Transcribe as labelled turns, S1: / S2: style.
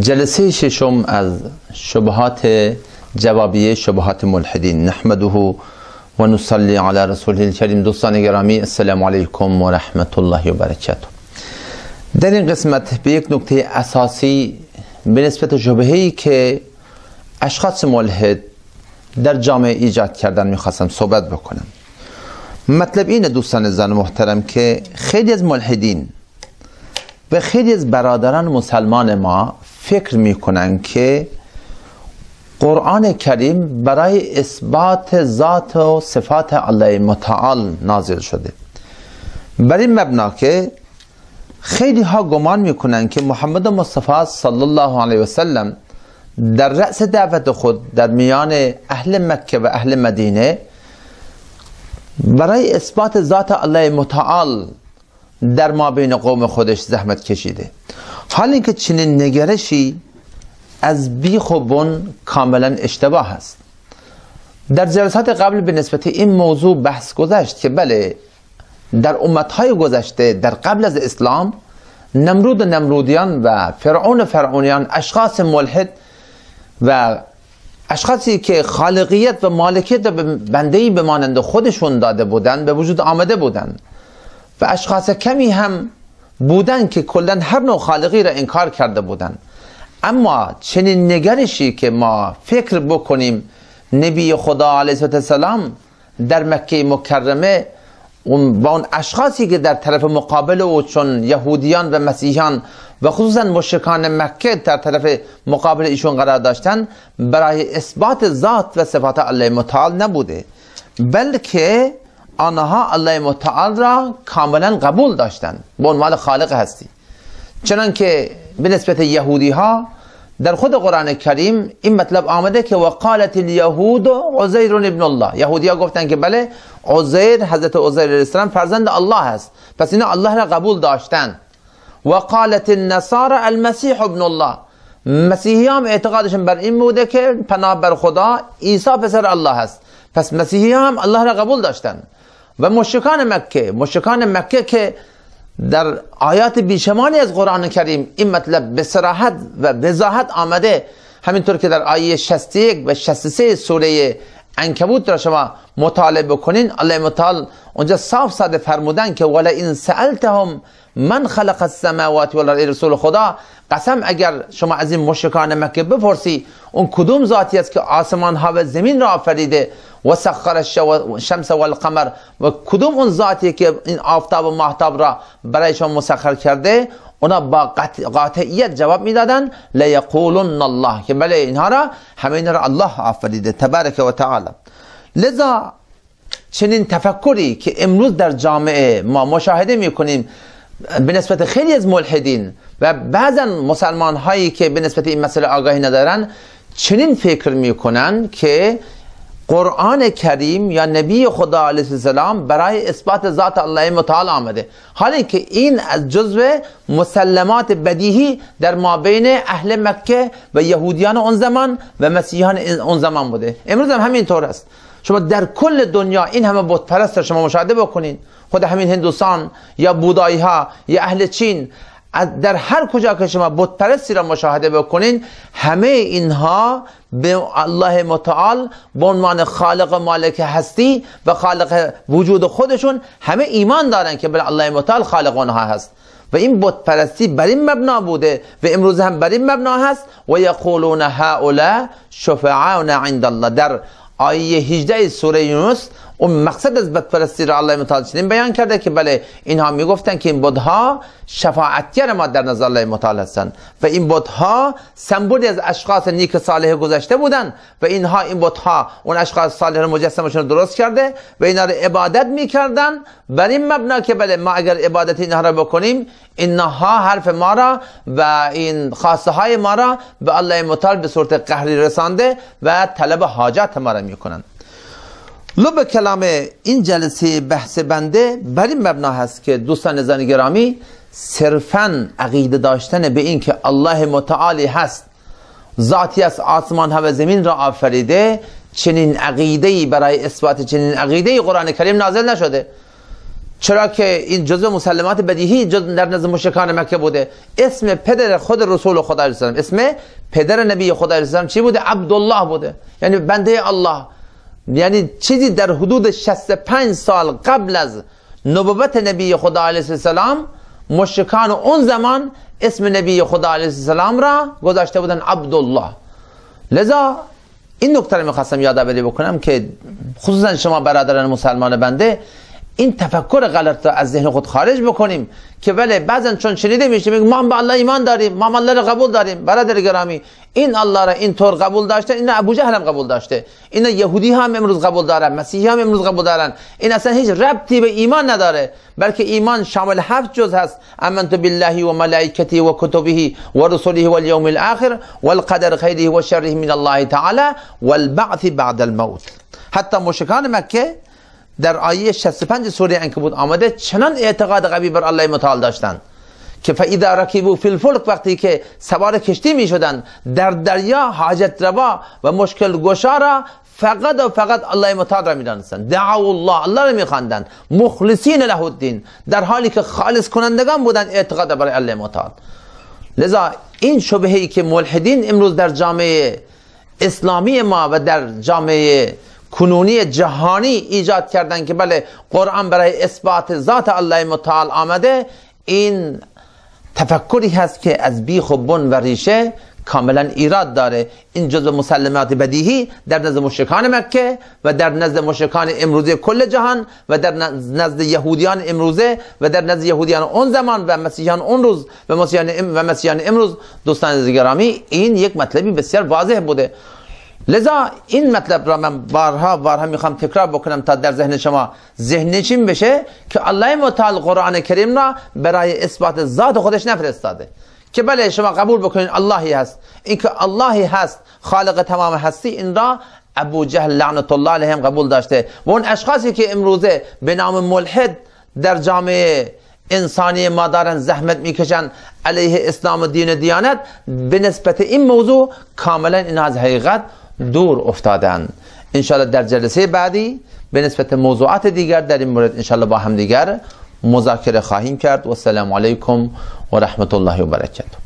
S1: جلسه ششم از شبهات جوابیه شبهات ملحدین. نحمده و نصلی علی رسوله الکریم. دوستان گرامی، السلام علیکم و رحمت الله و برکاته. در این قسمت به یک نکته اساسی به نسبت شبهه‌ای که اشخاص ملحد در جامعه ایجاد کردن میخواستم صحبت بکنم. مطلب اینه دوستان زن محترم که خیلی از ملحدین و خیلی از برادران مسلمان ما فکر میکنن که قرآن کریم برای اثبات ذات و صفات الله متعال نازل شده. بر این مبنا که خیلی ها گمان میکنن که محمد مصطفی صلی الله علیه و سلم در رأس دعوت خود در میان اهل مکه و اهل مدینه برای اثبات ذات الله متعال در ما بین قوم خودش زحمت کشیده. حالی که چنین نگرشی از بیخ و بن کاملا اشتباه است. در جلسات قبل به نسبت این موضوع بحث گذشت که بله، در امتهای گذشته در قبل از اسلام نمرود و نمرودیان و فرعون و فرعونیان اشخاص ملحد و اشخاصی که خالقیت و مالکیت به بندهی به مانند خودشون داده بودن به وجود آمده بودن و اشخاص کمی هم بودن که کلا هر نوع خالقی را انکار کرده بودن. اما چنین نگرشی که ما فکر بکنیم نبی خدا علیه السلام در مکه مکرمه با اون اشخاصی که در طرف مقابل او چون یهودیان و مسیحیان و خصوصا مشرکان مکه در طرف مقابل ایشون قرار داشتن، برای اثبات ذات و صفات الله متعال نبوده، بلکه آنها الله متعال را کاملا قبول داشتند به عنوان خالق هستی. چنانکه به نسبت یهودی ها در خود قرآن کریم این مطلب آمده که وقالت الیهود عزیر ابن الله، یهودی ها گفتن که بله، عزیر، حضرت عزیر علیه السلام فرزند الله است، پس اینا الله را قبول داشتن. وقالت النصارى المسیح ابن الله، مسیحی هم اعتقادشون بر این بوده که پناه بر خدا عیسی پسر الله است، پس مسیحی هم الله را قبول داشتن. و مشرکان مکه که در آیات بیشماری از قرآن کریم این مطلب به صراحت و وضاحت آمده، همینطور که در آیه 61 و 63 سوره عنکبوت را شما مطالعه بکنین، الله متعال اونجا صاف ساده فرمودن که ولئن سألتهم من خلق السماوات والارض، رسول خدا قسم اگر شما از این مشرکان مکه بپرسی اون کدوم ذاتی است که آسمان ها و زمین را آفریده و سخر الشمس والقمر، و کدوم اون ذاتی که این آفتاب و ماهتاب را برای شما مسخر کرده، اونا با قاطعیت جواب میدادن لیقولن الله، که بله اینها را همین را الله آفریده تبارک و تعالی. لذا چنین تفکری که امروز در جامعه ما مشاهده میکنیم به نسبت خیلی از ملحدین و بعضا مسلمان هایی که به نسبت این مسئله آگاهی ندارن، چنین فکر میکنن که قرآن کریم یا نبی خدا علیه السلام برای اثبات ذات الله متعال آمده، حالی که این از جزو مسلمات بدیهی در مابین اهل مکه و یهودیان اون زمان و مسیحیان اون زمان بوده. امروز هم همین طور است. شما در کل دنیا این همه بت پرست را شما مشاهده بکنید، خود همین هندوستان یا بودایی ها یا اهل چین، در هر کجا که شما بت پرستی را مشاهده بکنین، همه اینها به الله متعال به عنوان خالق مالک هستی و خالق وجود خودشون همه ایمان دارن که بله الله متعال خالق اونها هست. و این بت پرستی بر این مبنا بوده و امروز هم بر این مبنا هست. و یقولون هؤلاء شفعاؤنا عند الله، در آیه 18 سوره یونس اون مقصد از بت پرستی را الله متعال چنین بیان کرده که بله اینها میگفتن که این بت‌ها شفاعتگر ما در نظر الله متعال هستند و این بت‌ها سمبولی از اشخاص نیک صالح گذشته بودن و اینها این بت‌ها اون اشخاص صالح را مجسمشون درست کرده و اینا را عبادت میکردن بر این مبنا که بله ما اگر عبادت اینها را بکنیم اینها حرف ما را و این خواسته های ما را به الله متعال به صورت قهری رسانده و طلب حاجات ما را میکنن. لب کلام این جلسه بحث بنده بر این مبنا هست که دوستان عزیز گرامی، صرفاً عقیده داشتن به این که الله متعالی هست، ذاتی از آسمان ها و زمین را آفریده، چنین عقیده‌ای برای اثبات چنین عقیده‌ای قرآن کریم نازل نشده. چرا که این جزء مسلمات بدیهی در نزد مشرکان مکه بوده. اسم پدر خود رسول خدا علیه السلام، اسم پدر نبی خدا علیه السلام چی بوده؟ عبدالله بوده، یعنی بنده الله. یعنی چیزی در حدود 65 سال قبل از نبوت نبی خدا علیه السلام مشرکان اون زمان اسم نبی خدا علیه السلام را گذاشته بودن عبدالله. لذا این نکته رو میخواستم یادآوری بکنم که خصوصا شما برادران مسلمان بنده این تفکر غلط را از ذهن خود خارج بکنیم که ولی بعضا چون شنیده میشه میگه ما به الله ایمان داریم، ما الله را قبول داریم. برادر گرامی، این الله را اینطور قبول داشته، این ابو جهل هم قبول داشته، این یهودی هم امروز قبول دارن، مسیحی هم امروز قبول دارن. این اصلا هیچ ربطی به ایمان نداره، بلکه ایمان شامل 7 جز هست: آمنت بالله و ملائکته و کتبه و رسله و الیوم الاخر والقدر خیره و شره من الله تعالی والبعث بعد الموت. حتی مشرکان مکه در آیه 65 سوره عنکبوت آمده چنان اعتقاد قوی بر الله متعال داشتند که فاذا رکبوا فی الفلک، وقتی که سوار کشتی می شدند در دریا، حاجت روا و مشکل گشا را فقط و فقط الله متعال را می دانستند. دعوا الله، الله را می خواندند، مخلصین له الدین، در حالی که خالص کنندگان بودند اعتقاد برای الله متعال. لذا این شبهه‌ای که ملحدین امروز در جامعه اسلامی ما و در جامعه کنونی جهانی ایجاد کردن که بله قرآن برای اثبات ذات الله متعال آمده، این تفکری هست که از بیخ و بن و ریشه کاملا ایراد داره. این جزء مسلمات بدیهی در نزد مشرکان مکه و در نزد مشرکان امروزه کل جهان و در نزد یهودیان امروزه و در نزد یهودیان اون زمان و مسیحیان اون روز و مسیحیان امروز. دوستان گرامی، این یک مطلبی بسیار واضح بوده. لذا این مطلب را من بارها میخوام تکرار بکنم تا در ذهن شما ذهننشین بشه که الله متعال قرآن کریم را برای اثبات ذات خودش نفرستاده که بله شما قبول بکنین اللهی هست. این که اللهی هست خالق تمام هستی، این را ابو جهل لعنت الله علیه هم قبول داشته و اون اشخاصی که امروزه به نام ملحد در جامعه انسانی ما دارن زحمت میکشن علیه اسلام و دین و دیانت، به نسبت این موضوع کاملا این از حقیقت دور افتادن. انشاءالله در جلسه بعدی به نسبت موضوعات دیگر در این مورد انشاءالله با هم دیگر مذاکره خواهیم کرد. و السلام علیکم و رحمت الله و برکاته.